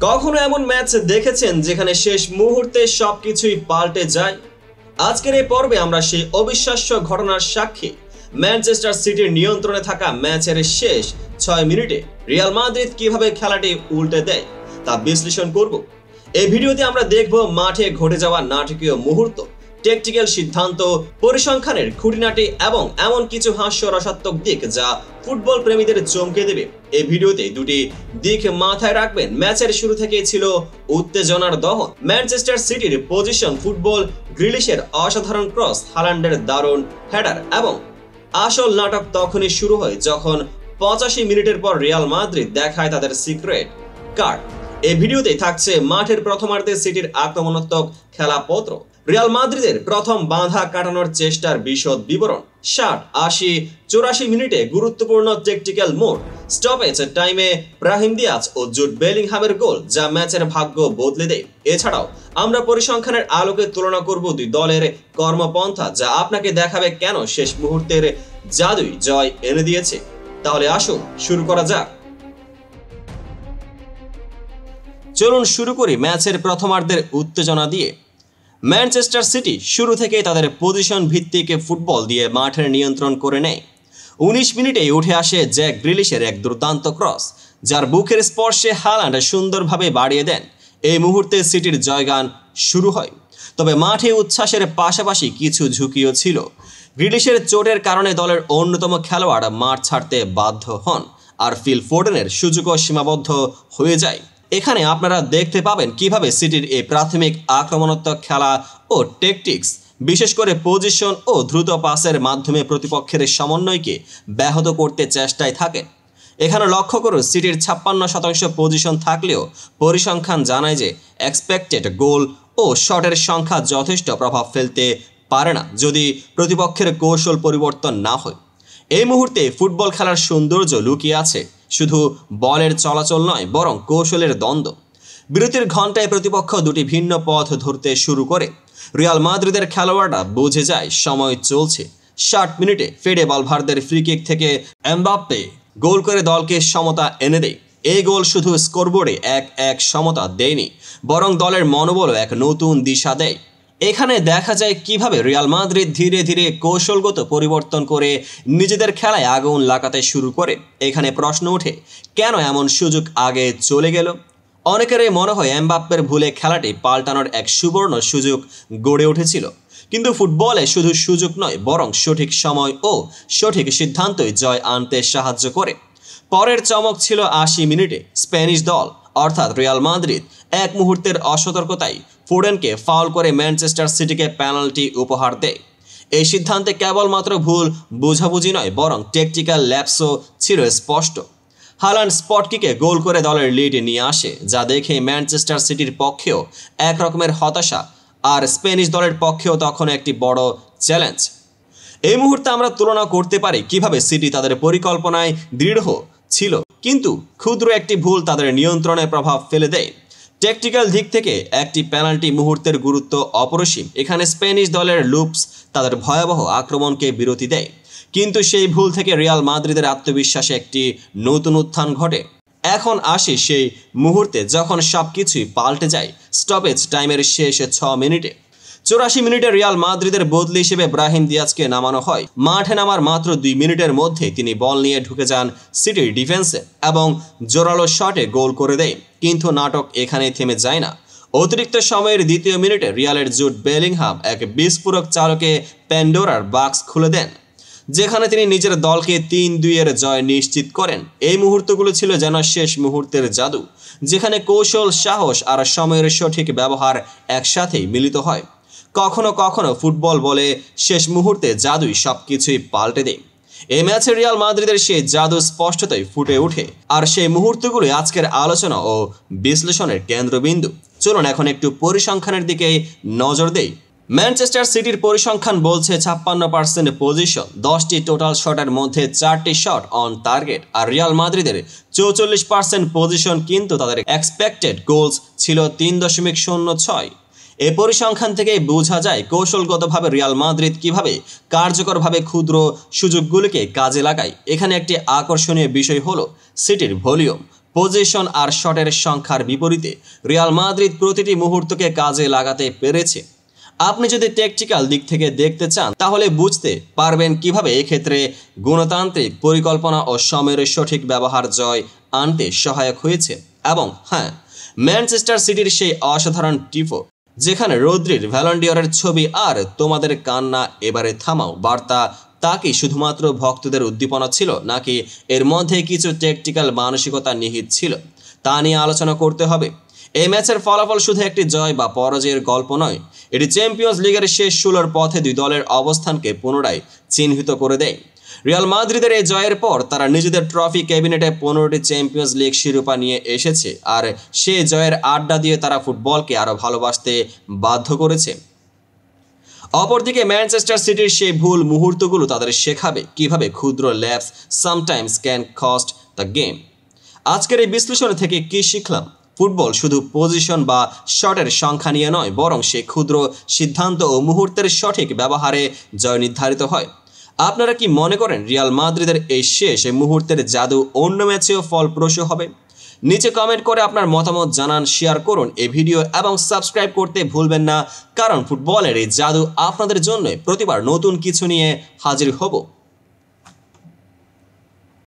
কখনো এমন ম্যাচ দেখেছেন যেখানে শেষ মুহূর্তে সবকিছুই পাল্টে যায়? আজকের এই পর্বে আমরা সেই অবিশ্বাস্য ঘটনার সাক্ষী। ম্যানচেস্টার সিটির নিয়ন্ত্রণে থাকা ম্যাচের শেষ 6 মিনিটে রিয়াল মাদ্রিদ কিভাবে খেলাটি উল্টে দেয় তা বিশ্লেষণ করব। এই ভিডিওতে আমরা দেখব মাঠে ঘটে যাওয়া নাটকীয় মুহূর্ত, ট্যাকটিক্যাল সিদ্ধান্ত, পরিসংখ্যানের খুঁটিনাটি এবং এমন কিছু হাস্যরসাত্মক দিক যা ফুটবল প্রেমীদের চমকে দেবে। এই ভিডিওতে দুটি দিক মাথায় রাখবেন। ম্যাচের শুরু থেকেই ছিল উত্তেজনার দহন। ম্যানচেস্টার সিটির পজিশন ফুটবল, গ্রিলিশের অসাধারণ ক্রস, হালান্ডের দারুণ হেডার এবং আসল নাটক তখনই শুরু হয় যখন 85 মিনিটের পর রিয়াল মাদ্রিদ দেখায় তাদের সিক্রেট কার্ড। এই ভিডিওতে থাকছে মাঠের প্রথমার্ধে সিটির আক্রমণাত্মক খেলাপত্র, রিয়াল মাদ্রিদের প্রথম বাঁধা কাটানোর চেষ্টার বিশদ বিবরণ, 60, 80, 84 মিনিটে গুরুত্বপূর্ণ ট্যাকটিক্যাল মোড়, স্টপেজ টাইমে ব্রাহিম দিয়াজ ও জুড বেলিংহামের গোল যা ম্যাচের ভাগ্য বদলে দেয়। এছাড়াও আমরা পরিসংখ্যানের আলোকে তুলনা করব দুই দলের কর্মপন্থা, যা আপনাকে দেখাবে কেন শেষ মুহূর্তের জাদুই জয় এনে দিয়েছে। তাহলে আসুন শুরু করা যাক। চলুন শুরু করি ম্যাচের প্রথমার্ধের উত্তেজনা দিয়ে। ম্যানচেস্টার সিটি শুরু থেকেই তাদের পজিশন ভিত্তিক ফুটবল দিয়ে মাঠের নিয়ন্ত্রণ করে নেয়। 19 মিনিটেই উঠে আসে জ্যাক গ্রিলিশের এক দুর্দান্ত ক্রস, যার বুকের স্পর্শে হালান্ড সুন্দরভাবে বাড়িয়ে দেন। এই মুহূর্তে সিটির জয়গান শুরু হয়। তবে মাঠে উচ্ছ্বাসের পাশাপাশি কিছু ঝুঁকিও ছিল। গ্রিলিশের চোটের কারণে দলের অন্যতম খেলোয়াড় মাঠ ছাড়তে বাধ্য হন, আর ফিল ফোডেনের সুযোগও সীমাবদ্ধ হয়ে যায়। এখানে আপনারা দেখতে পাবেন কিভাবে সিটির এই প্রাথমিক আক্রমণাত্মক খেলা ও ট্যাকটিক্স, বিশেষ করে পজিশন ও দ্রুত পাসের মাধ্যমে প্রতিপক্ষের সমন্বয়কে ব্যাহত করতে চেষ্টায় থাকে। এখানে লক্ষ্য করুন সিটির 56% পজিশন থাকলেও পরিসংখ্যান জানায় যে এক্সপেক্টেড গোল ও শটের সংখ্যা যথেষ্ট প্রভাব ফেলতে পারে না যদি প্রতিপক্ষের কৌশল পরিবর্তন না হয়। এই মুহূর্তে ফুটবল খেলার সৌন্দর্য লুকিয়ে আছে শুধু বলের চলাচল নয়, বরং কৌশলের দ্বন্দ্ব। বিরতির ঘন্টায় প্রতিপক্ষ দুটি ভিন্ন পথ ধরতে শুরু করে। রিয়াল মাদ্রিদের খেলোয়াড়রা বুঝে যায় সময় চলছে। 60 মিনিটে ফেডে ভালভার্দের ফ্রি কিক থেকে এমবাপ্পে গোল করে দলকে সমতা এনে দেয়। এই গোল শুধু স্কোরবোর্ডে 1-1 সমতা দেয়নি, বরং দলের মনোবলও এক নতুন দিশা দেয়। এখানে দেখা যায় কিভাবে রিয়াল মাদ্রিদ ধীরে ধীরে কৌশলগত পরিবর্তন করে নিজেদের খেলায় আগুন লাগাতে শুরু করে। এখানে প্রশ্ন ওঠে, কেন এমন সুযোগ আগে চলে গেল? অনেকেরই মনে হয় এমবাপ্পের ভুলে খেলাটি পাল্টানোর এক সুবর্ণ সুযোগ গড়ে উঠেছিল। কিন্তু ফুটবলে শুধু সুযোগ নয়, বরং সঠিক সময় ও সঠিক সিদ্ধান্তই জয় আনতে সাহায্য করে। পরের চমক ছিল 80 মিনিটে স্প্যানিশ দল অর্থাৎ রিয়াল মাদ্রিদ এক মুহূর্তের অসতর্কতায় ফোডেনকে ফাউল করে ম্যানচেস্টার সিটিকে পেনাল্টি উপহার দেয়। এই সিদ্ধান্তে কেবলমাত্র ভুল বোঝাবুঝি নয়, বরং ট্যাকটিক্যাল ল্যাপসও ছিল স্পষ্ট। হালান্ড স্পট কিকে গোল করে দলের লিড নিয়ে আসে, যা দেখে ম্যানচেস্টার সিটির পক্ষেও এক রকমের হতাশা, আর স্প্যানিশ দলের পক্ষেও তখন একটি বড় চ্যালেঞ্জ। এই মুহূর্তে আমরা তুলনা করতে পারি কিভাবে সিটি তাদের পরিকল্পনায় দৃঢ় ছিল, কিন্তু ক্ষুদ্র একটি ভুল তাদের নিয়ন্ত্রণে প্রভাব ফেলে দেয়। ট্যাকটিক্যাল দিক থেকে একটি পেনাল্টি মুহূর্তের গুরুত্ব অপরিসীম। এখানে স্প্যানিশ দলের লুপস তাদের ভয়াবহ আক্রমণকে বিরতি দেয়, কিন্তু সেই ভুল থেকে রিয়াল মাদ্রিদের আত্মবিশ্বাসে একটি নতুন উত্থান ঘটে। এখন আসি সেই মুহূর্তে যখন সবকিছুই পাল্টে যায়। স্টপেজ টাইমের শেষ 6 মিনিটে 84 মিনিটে রিয়াল মাদ্রিদের বদলি হিসেবে ব্রাহিম দিয়াজকে নামানো হয়। মাঠে নামার মাত্র 2 মিনিটের মধ্যে তিনি বল নিয়ে ঢুকে যান সিটির ডিফেন্সে এবং জোরালো শটে গোল করে দেয়। কিন্তু নাটক এখানেই থেমে যায় না। অতিরিক্ত সময়ের 2 মিনিটে রিয়ালের জুড বেলিংহাম এক বিস্ফোরক চালকে প্যান্ডোরার বাক্স খুলে দেন, যেখানে তিনি নিজের দলকে 3-2 জয় নিশ্চিত করেন। এই মুহূর্তগুলো ছিল যেন শেষ মুহূর্তের জাদু, যেখানে কৌশল, সাহস আর সময়ের সঠিক ব্যবহার একসাথেই মিলিত হয়। কখনো কখনো ফুটবল বলে শেষ মুহূর্তে জাদুই সবকিছুই পাল্টে দেয়। এই ম্যাচে রিয়াল মাদ্রিদের সেই জাদু স্পষ্টতই ফুটে ওঠে, আর সেই মুহূর্তগুলো আজকের আলোচনা ও বিশ্লেষণের কেন্দ্রবিন্দু। চলুন এখন একটু পরিসংখ্যানের দিকে নজর দেই। ম্যানচেস্টার সিটির পরিসংখ্যান বলছে 56% পজিশন, 10টি টোটাল শটের মধ্যে 4টি শট অন টার্গেট, আর রিয়াল মাদ্রিদের 44% পজিশন, কিন্তু তাদের এক্সপেক্টেড গোলস ছিল 3.06। এই পরিসংখ্যান থেকেই বোঝা যায় কৌশলগতভাবে রিয়াল মাদ্রিদ কিভাবে কার্যকরভাবে ক্ষুদ্র সুযোগগুলোকে কাজে লাগায়। এখানে একটি আকর্ষণীয় বিষয় হলো সিটির ভলিউম। পজিশন আর শটের সংখ্যার বিপরীতে রিয়াল মাদ্রিদ প্রতিটি মুহূর্তকে কাজে লাগাতে পেরেছে। আপনি যদি ট্যাকটিক্যাল দিক থেকে দেখতে চান তাহলে বুঝতে পারবেন কিভাবে এক্ষেত্রে গণতান্ত্রিক পরিকল্পনা ও সময়ের সঠিক ব্যবহার জয় আনতে সহায়ক হয়েছে। এবং হ্যাঁ, ম্যানচেস্টার সিটির সেই অসাধারণ টিফো, যেখানে রদ্রির ভ্যালন্ডিয়রের ছবি আর তোমাদের কান্না এবারে থামাও বার্তা, তা কি শুধুমাত্র ভক্তদের উদ্দীপনা ছিল, নাকি এর মধ্যে কিছু ট্যাকটিক্যাল মানসিকতা নিহিত ছিল, তা নিয়ে আলোচনা করতে হবে। এই ম্যাচের ফলাফল শুধু একটি জয় বা পরাজয়ের গল্প নয়, এটি চ্যাম্পিয়ন্স লিগের শেষ 16 পথে দুই দলের অবস্থানকে পুনরায় চিহ্নিত করে দেয়। রিয়াল মাদ্রিদের এই জয়ের পর তারা নিজেদের ট্রফি ক্যাবিনেটে 15টি চ্যাম্পিয়ন্স লিগ শিরোপা নিয়ে এসেছে, আর সেই জয়ের আড্ডা দিয়ে তারা ফুটবলকে আরও ভালোবাসতে বাধ্য করেছে। অপরদিকে ম্যানচেস্টার সিটির সেই ভুল মুহূর্তগুলো তাদের শেখাবে কিভাবে ক্ষুদ্র lapse sometimes can cost the game. আজকের এই বিশ্লেষণ থেকে কি শিখলাম? ফুটবল শুধু পজিশন বা শটের সংখ্যা নিয়ে নয়, বরং সেই ক্ষুদ্র সিদ্ধান্ত ও মুহূর্তের সঠিক ব্যবহারে জয় নির্ধারিত হয়। আপনারা কি মনে করেন রিয়াল মাদ্রিদের এই শেষ মুহূর্তের জাদু অন্য ম্যাচেও ফলপ্রসূ হবে? নিচে কমেন্ট করে আপনার মতামত জানান, শেয়ার করুন এই ভিডিও এবং সাবস্ক্রাইব করতে ভুলবেন না, কারণ ফুটবলের এই জাদু আপনাদের জন্য প্রতিবার নতুন কিছু নিয়ে হাজির হব।